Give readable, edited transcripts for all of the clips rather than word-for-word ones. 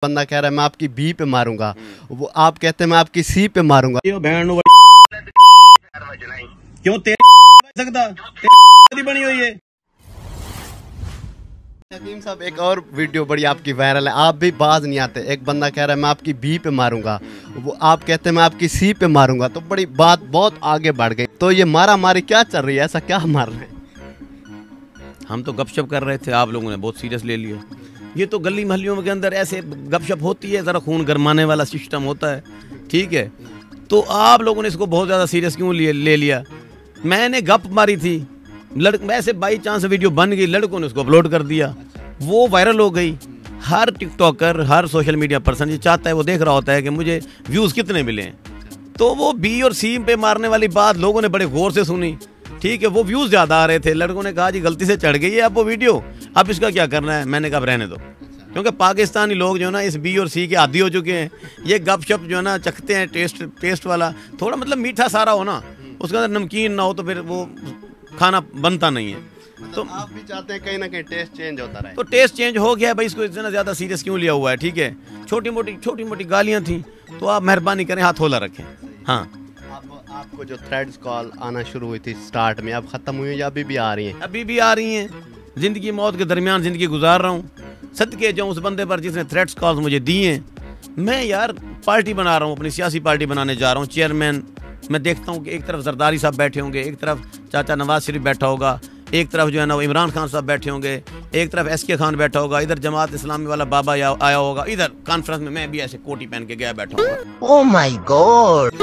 बंदा कह रहा है मैं आपकी बी पे मारूंगा, वो आप कहते हैं मैं आपकी सी पे मारूंगा। क्यों तेरे सकता बनी हुई है। हकीम साहब एक और वीडियो बड़ी आपकी वायरल है, आप भी बाज नहीं आते। एक बंदा कह रहा है मैं आपकी बी पे मारूंगा, वो आप कहते हैं मैं आपकी सी पे मारूंगा, तो बड़ी बात बहुत आगे बढ़ गई। तो ये मारा मारी क्या चल रही है, ऐसा क्या मार रहे हैं? हम तो गपशप कर रहे थे, आप लोगों ने बहुत सीरियस ले लिया। ये तो गली महलियों के अंदर ऐसे गपशप होती है, ज़रा खून गरमाने वाला सिस्टम होता है, ठीक है। तो आप लोगों ने इसको बहुत ज़्यादा सीरियस क्यों ले लिया? मैंने गप मारी थी, वैसे बाई चांस वीडियो बन गई, लड़कों ने उसको अपलोड कर दिया, वो वायरल हो गई। हर टिकटॉकर, हर सोशल मीडिया पर्सन ये चाहता है, वो देख रहा होता है कि मुझे व्यूज़ कितने मिले हैं। तो वो बी और सी पे मारने वाली बात लोगों ने बड़े गौर से सुनी, ठीक है। वो व्यूज़ ज़्यादा आ रहे थे, लड़कों ने कहा जी गलती से चढ़ गई है अब वो वीडियो, अब इसका क्या करना है। मैंने कहा रहने दो, क्योंकि पाकिस्तानी लोग जो है ना इस बी और सी के आदी हो चुके हैं। ये गपशप जो है ना चखते हैं, टेस्ट वाला थोड़ा मतलब मीठा सारा हो ना, उसके अंदर नमकीन ना हो तो फिर वो खाना बनता नहीं है। तो आप भी चाहते हैं कहीं ना कहीं टेस्ट चेंज होता रहे। तो टेस्ट चेंज हो गया भाई, इसको इतना ज़्यादा सीरियस क्यों लिया हुआ है, ठीक है। छोटी मोटी गालियाँ थी, तो आप मेहरबानी करें हाथ होला रखें। हाँ, आपको जो थ्रेड्स कॉल आना शुरू हुई थी स्टार्ट में, अब ख़त्म हुई है या अभी भी आ रही हैं? अभी भी आ रही हैं। ज़िंदगी मौत के दरमियान ज़िंदगी गुजार रहा हूँ। सदके जाऊँ उस बंदे पर जिसने थ्रेड्स कॉल्स मुझे दिए हैं। मैं यार पार्टी बना रहा हूँ, अपनी सियासी पार्टी बनाने जा रहा हूँ, चेयरमैन। मैं देखता हूँ कि एक तरफ जरदारी साहब बैठे होंगे, एक तरफ चाचा नवाज शरीफ बैठा होगा, एक तरफ जो है ना वो इमरान खान साहब बैठे होंगे, एक तरफ SK खान बैठा होगा, इधर जमात इस्लामी वाला बाबा आया होगा, इधर कॉन्फ्रेंस में मैं भी ऐसे कोटी पहन के गया बैठा हूँ। ओह माय गॉड,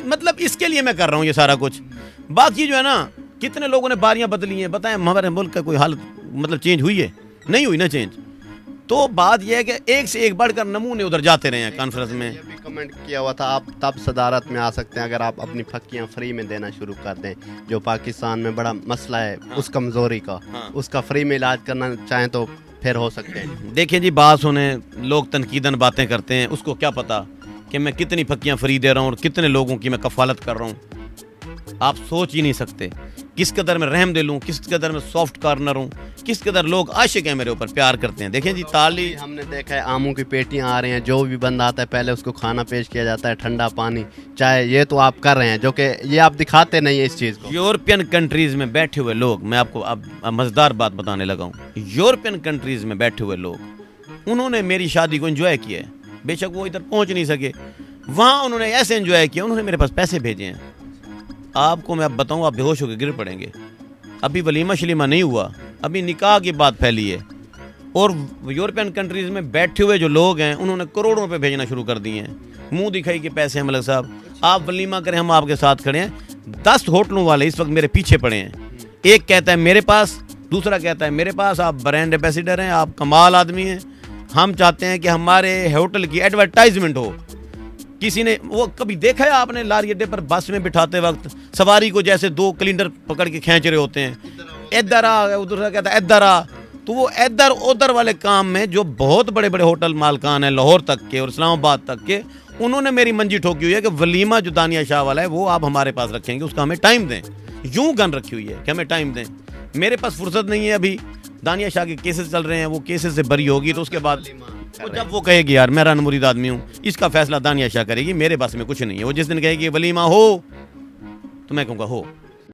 मतलब इसके लिए मैं कर रहा हूँ ये सारा कुछ। बाकी जो है ना कितने लोगों ने बारियां बदली हैं, बताएं हमारे मुल्क का कोई हालत मतलब चेंज हुई है? नहीं हुई ना चेंज। तो बात यह है कि एक से एक बढ़कर नमूने उधर जाते रहे हैं कॉन्फ्रेंस में। ये भी कमेंट किया हुआ था आप तब सदारत में आ सकते हैं अगर आप अपनी फक्कियां फ्री में देना शुरू कर दें। जो पाकिस्तान में बड़ा मसला है उस कमज़ोरी का, उसका फ्री में इलाज करना चाहें तो फिर हो सकते हैं। देखिए जी, बात सुने, लोग तनकीदन बातें करते हैं, उसको क्या पता कि मैं कितनी फक्कियां फ्री दे रहा हूँ और कितने लोगों की मैं कफालत कर रहा हूँ। आप सोच ही नहीं सकते किस कदर मैं रहम दिल हूँ, किस कदर मैं सॉफ्ट कॉर्नर हूँ, किस कदर लोग आशिक हैं मेरे ऊपर, प्यार करते हैं। देखें जी, ताली हमने देखा है आमों की पेटियां आ रही हैं, जो भी बंदा आता है पहले उसको खाना पेश किया जाता है, ठंडा पानी, चाय, ये तो आप कर रहे हैं, जो कि ये आप दिखाते नहीं है इस चीज़ को। यूरोपियन कंट्रीज़ में बैठे हुए लोग, मैं आपको अब मज़ेदार बात बताने लगा हूँ। यूरोपियन कंट्रीज़ में बैठे हुए लोग, उन्होंने मेरी शादी को एंजॉय किया है। बेशक वो इधर पहुँच नहीं सके, वहाँ उन्होंने ऐसे एंजॉय किया, उन्होंने मेरे पास पैसे भेजे हैं। आपको मैं अब बताऊँ, आप बेहोश होकर गिर पड़ेंगे। अभी वलीमा शलीमा नहीं हुआ, अभी निकाह की बात फैली है। और यूरोपियन कंट्रीज़ में बैठे हुए जो लोग हैं उन्होंने करोड़ों रुपए भेजना शुरू कर दिए हैं। मुंह दिखाई के पैसे हैं मलिक साहब, आप वलीमा करें हम आपके साथ खड़े हैं। 10 होटलों वाले इस वक्त मेरे पीछे पड़े हैं। एक कहता है मेरे पास, दूसरा कहता है मेरे पास, आप ब्रांड एम्बेसडर हैं, आप कमाल आदमी हैं, हम चाहते हैं कि हमारे होटल की एडवर्टाइजमेंट हो। किसी ने वो कभी देखा है आपने लारी अड्डे पर बस में बिठाते वक्त सवारी को जैसे 2 कैलेंडर पकड़ के खींच रहे होते हैं, इधर आ, उधर कहता है इधर आ। तो वो इधर उधर वाले काम में जो बहुत बड़े बड़े होटल मालकान हैं लाहौर तक के और इस्लामाबाद तक के, उन्होंने मेरी मंजी ठोकी हुई है कि वलीमा जो दानिया शाह वाला है वो आप हमारे पास रखेंगे, उसका हमें टाइम दें। यूं गन रखी हुई है कि हमें टाइम दें। मेरे पास फुर्सत नहीं है, अभी दानिया शाह के केसेस चल रहे हैं, वो केसेस से बरी होगी तो उसके बाद तो जब वो कहेगी यार मैं रन मुरीद आदमी हूँ, इसका फैसला दानिया शाह करेगी, मेरे पास में कुछ नहीं है। वो जिस दिन कहेगी वलीमा हो तो मैं कहूँगा हो।